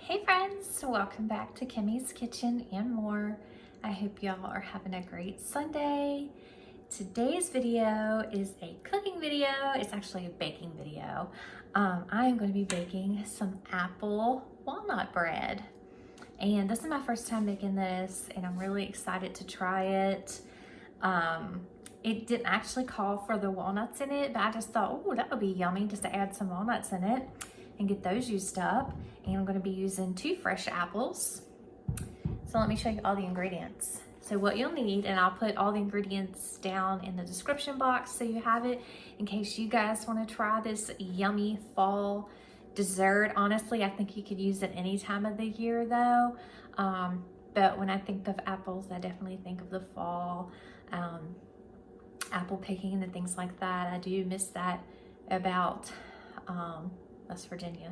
Hey friends, welcome back to Kimmy's Kitchen and more. I hope y'all are having a great Sunday. Today's video is a cooking video. It's actually a baking video. I am going to be baking some apple walnut bread. And this is my first time making this and I'm really excited to try it. It didn't actually call for the walnuts in it, but I just thought, oh, that would be yummy just to add some walnuts in it and get those used up. And I'm going to be using 2 fresh apples. So let me show you all the ingredients. So what you'll need, and I'll put all the ingredients down in the description box so you have it in case you guys want to try this yummy fall dessert. Honestly, I think you could use it any time of the year though. But when I think of apples, I definitely think of the fall, apple picking and things like that. I do miss that about West Virginia.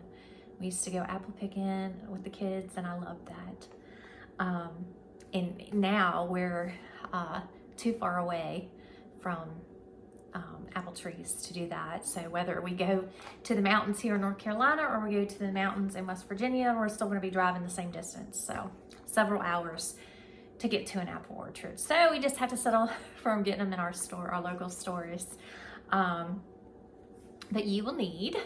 We used to go apple picking with the kids and I loved that. And now we're too far away from apple trees to do that. So whether we go to the mountains here in North Carolina or we go to the mountains in West Virginia, we're still going to be driving the same distance. So several hours to get to an apple orchard. So we just have to settle for getting them in our store, our local stores. But you will need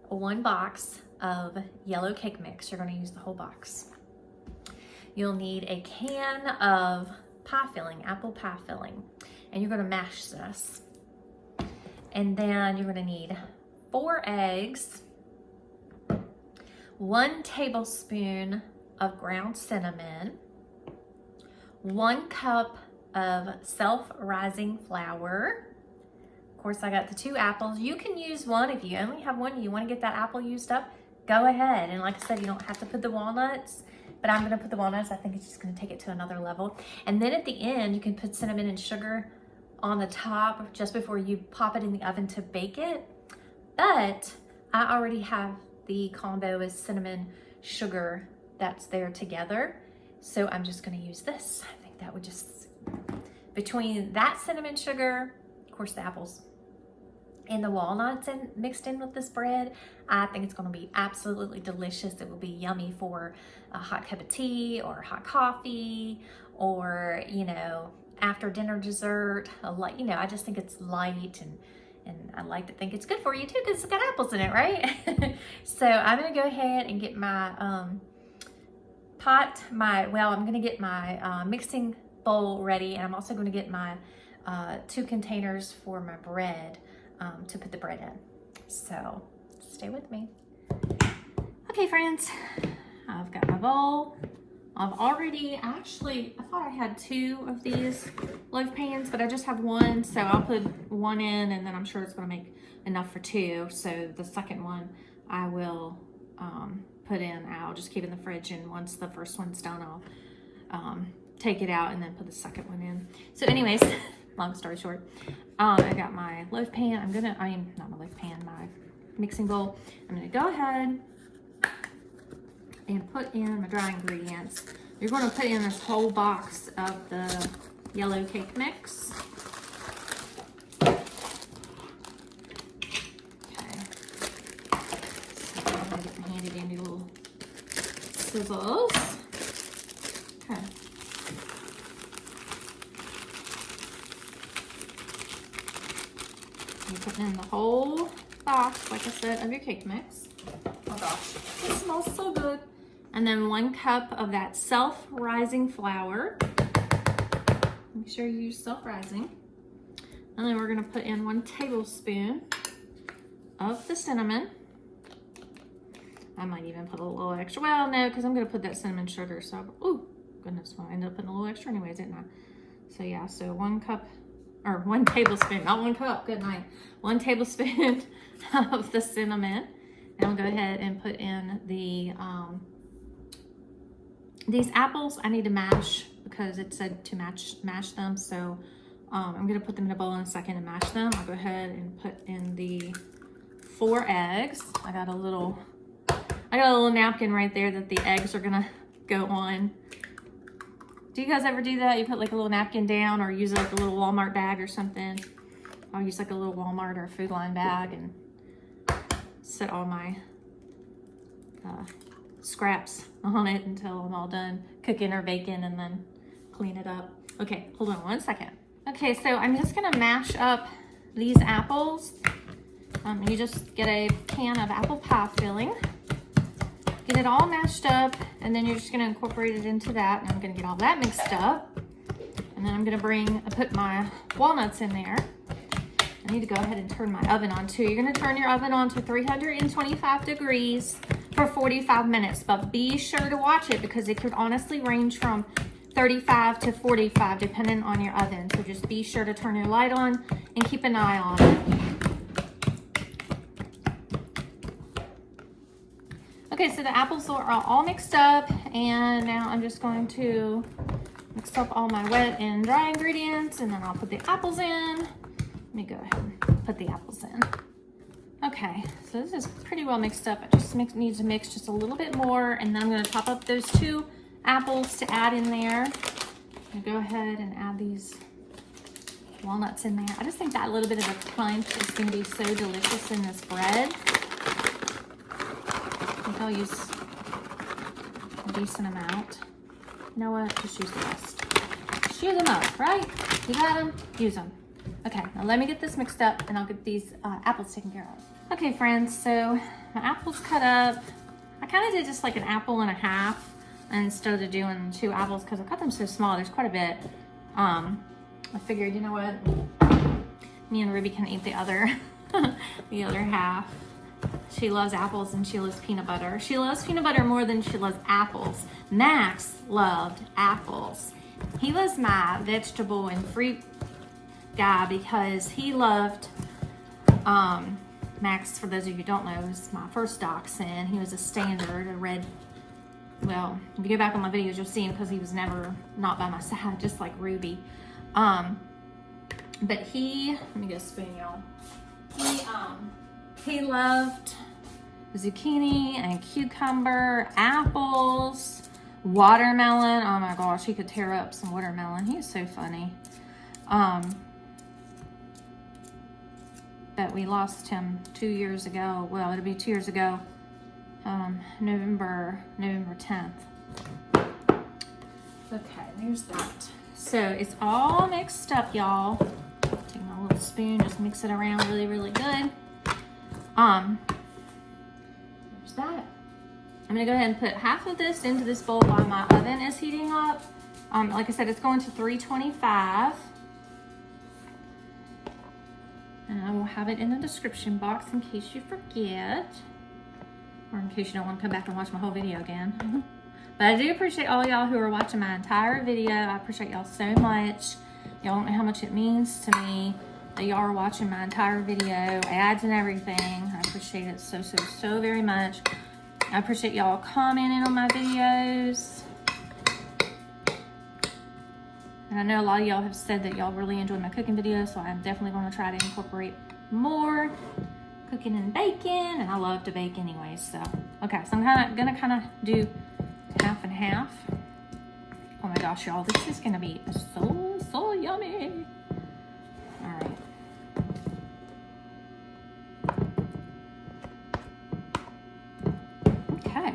1 box of yellow cake mix. You're going to use the whole box. You'll need a can of pie filling, apple pie filling, and you're going to mash this. And then you're going to need 4 eggs, 1 tablespoon of ground cinnamon, 1 cup of self-rising flour. Of course, I got the 2 apples. You can use 1 if you only have 1. You want to get that apple used up, go ahead. And like I said, you don't have to put the walnuts, but I'm going to put the walnuts. I think it's just going to take it to another level. And then at the end, you can put cinnamon and sugar on the top just before you pop it in the oven to bake it. But I already have the combo with cinnamon, sugar that's there together. So I'm just going to use this. I think that would just, between that cinnamon sugar, of course the apples, and the walnuts mixed in with this bread, I think it's going to be absolutely delicious. It will be yummy for a hot cup of tea or hot coffee, or, you know, after dinner dessert. I just think it's light, and I like to think it's good for you too because it's got apples in it, right? So I'm going to go ahead and get my I'm going to get my mixing bowl ready, and I'm also going to get my 2 containers for my bread to put the bread in. So stay with me. Okay, friends, I've got my bowl. I thought I had 2 of these loaf pans, but I just have 1, so I'll put 1 in, and then I'm sure it's going to make enough for 2. So the second one I will put in. I'll just keep it in the fridge, and once the first one's done, I'll take it out and then put the second one in. So anyways, long story short, I got my loaf pan. Not my loaf pan, my mixing bowl. I'm gonna go ahead and put in my dry ingredients. You're gonna put in this whole box of the yellow cake mix. Okay. So I'm gonna get my handy dandy little scissors. Okay. You put in the whole box, like I said, of your cake mix. Oh gosh, it smells so good. And then 1 cup of that self-rising flour. Make sure you use self-rising. And then we're gonna put in 1 tablespoon of the cinnamon. I might even put a little extra. Well, no, because I'm gonna put that cinnamon sugar. So, oh goodness, well, I ended up putting a little extra anyways, didn't I? So yeah, so 1 tablespoon, not 1 cup, good night. 1 tablespoon of the cinnamon. And I'll go ahead and put in the, these apples I need to mash because it said to mash them. So I'm gonna put them in a bowl in a second and mash them. I'll go ahead and put in the 4 eggs. I got a little napkin right there that the eggs are gonna go on. Do you guys ever do that? You put like a little napkin down, or use like a little Walmart bag or something? I'll use like a little Walmart or Food Line bag and set all my scraps on it until I'm all done cooking or baking, and then clean it up. Okay, hold on 1 second. Okay, so I'm just gonna mash up these apples. You just get a can of apple pie filling, get it all mashed up, and then you're just gonna incorporate it into that, and I'm gonna get all that mixed up. And then I'm gonna put my walnuts in there. I need to go ahead and turn my oven on too. You're gonna turn your oven on to 325 degrees for 45 minutes, but be sure to watch it because it could honestly range from 35 to 45 depending on your oven. So just be sure to turn your light on and keep an eye on it. Okay, so the apples are all mixed up, and now I'm just going to mix up all my wet and dry ingredients, and then I'll put the apples in. Let me go ahead and put the apples in. Okay, so this is pretty well mixed up. I just need to mix just a little bit more, and then I'm gonna top up those 2 apples to add in there. I'm gonna go ahead and add these walnuts in there. I just think that little bit of a crunch is gonna be so delicious in this bread. I think I'll use a decent amount. You know what, just use the rest. Just use them up, right? You got them, use them. Okay, now let me get this mixed up and I'll get these apples taken care of. Okay friends, so my apples cut up. I kind of did just like an apple and a half instead of doing 2 apples because I cut them so small. There's quite a bit. I figured, you know what? Me and Ruby can eat the other, the other half. She loves apples and she loves peanut butter. She loves peanut butter more than she loves apples. Max loved apples. He was my vegetable and fruit guy because he loved, Max, for those of you who don't know, was my first dachshund. He was a standard, a red, well, if you go back on my videos, you'll see him because he was never not by my side, just like Ruby. But he, let me get a spoon, y'all. He loved zucchini and cucumber, apples, watermelon. Oh my gosh, he could tear up some watermelon. He is so funny. But we lost him 2 years ago. Well, it'll be 2 years ago, November 10th. Okay, there's that. So it's all mixed up, y'all. Take my little spoon, just mix it around really, really good. There's that. I'm gonna go ahead and put half of this into this bowl while my oven is heating up. Like I said, it's going to 325. And I will have it in the description box in case you forget, or in case you don't want to come back and watch my whole video again. But I do appreciate all y'all who are watching my entire video. I appreciate y'all so much. Y'all don't know how much it means to me that y'all are watching my entire video, ads and everything. I appreciate it so, so, so very much. I appreciate y'all commenting on my videos. And I know a lot of y'all have said that y'all really enjoyed my cooking videos, so I'm definitely going to try to incorporate more cooking and baking. And I love to bake anyway, so. Okay, so I'm gonna do half and half. Oh my gosh, y'all, this is gonna be so, so yummy. All right. Okay.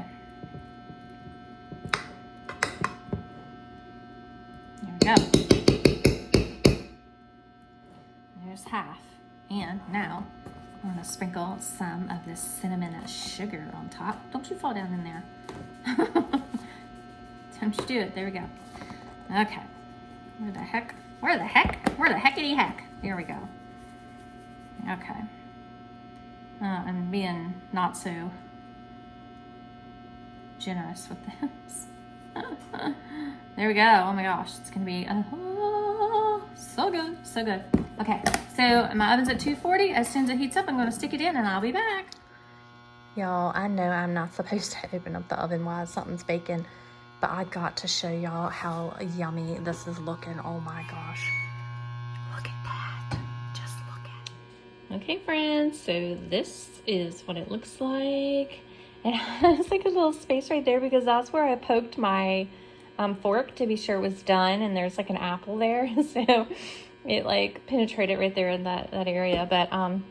There we go. There's half. And now I'm gonna sprinkle some of this cinnamon sugar on top. Don't you fall down in there. Don't you do it. There we go. Okay. Where the heck? Where the heck? Where the heckity heck? Here we go. Okay. I'm being not so generous with this. There we go. Oh my gosh. It's going to be so good. So good. Okay. So my oven's at 240. As soon as it heats up, I'm going to stick it in and I'll be back. Y'all, I know I'm not supposed to open up the oven while something's baking, but I got to show y'all how yummy this is looking. Oh my gosh. Look at that. Just look at it. Okay, friends, so this is what it looks like. It has like a little space right there because that's where I poked my fork to be sure it was done, and there's like an apple there. So it like penetrated right there in that area. But I'm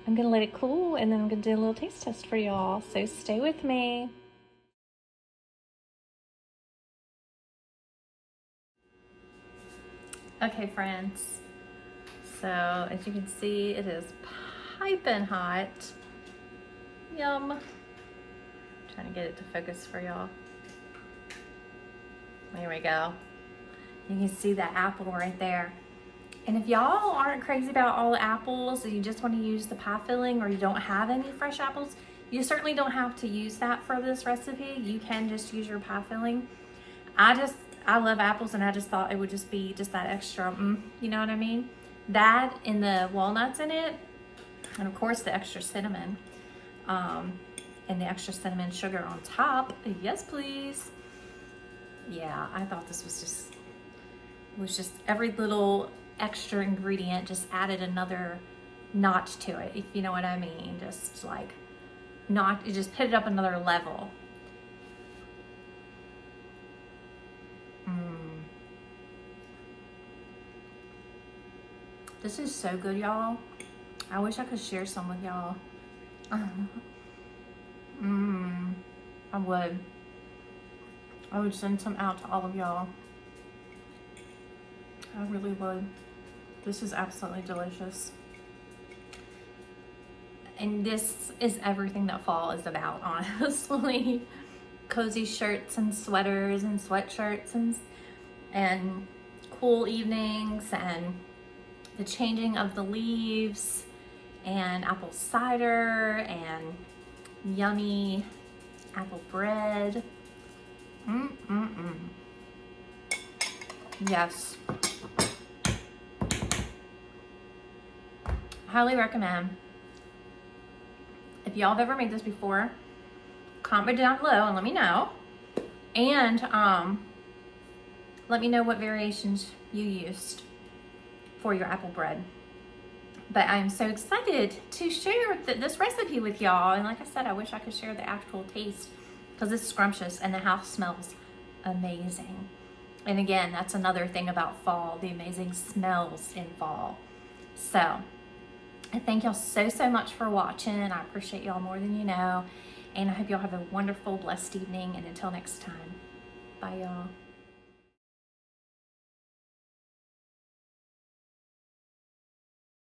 gonna let it cool and then I'm gonna do a little taste test for y'all. So stay with me. Okay, friends. So as you can see, it is piping hot. Yum. Trying to get it to focus for y'all. There we go. You can see that apple right there. And if y'all aren't crazy about all the apples and you just want to use the pie filling, or you don't have any fresh apples, you certainly don't have to use that for this recipe. You can just use your pie filling. I love apples, and I just thought it would just be just that extra, you know what I mean? That and the walnuts in it, and of course the extra cinnamon, and the extra cinnamon sugar on top. Yes, please. Yeah, I thought this was just every little extra ingredient just added another notch to it, if you know what I mean. Just like it just put it up another level. This is so good, y'all. I wish I could share some with y'all. I would send some out to all of y'all. I really would. This is absolutely delicious. And this is everything that fall is about, honestly. Cozy shirts and sweaters and sweatshirts and cool evenings, and the changing of the leaves, and apple cider, and yummy apple bread. Yes. Highly recommend. If y'all have ever made this before, comment down below and let me know. And let me know what variations you used for your apple bread. But I'm so excited to share this recipe with y'all. And like I said, I wish I could share the actual taste, because it's scrumptious and the house smells amazing. And again, that's another thing about fall, the amazing smells in fall. So I thank y'all so much for watching. I appreciate y'all more than you know. And I hope y'all have a wonderful, blessed evening. And until next time, bye y'all.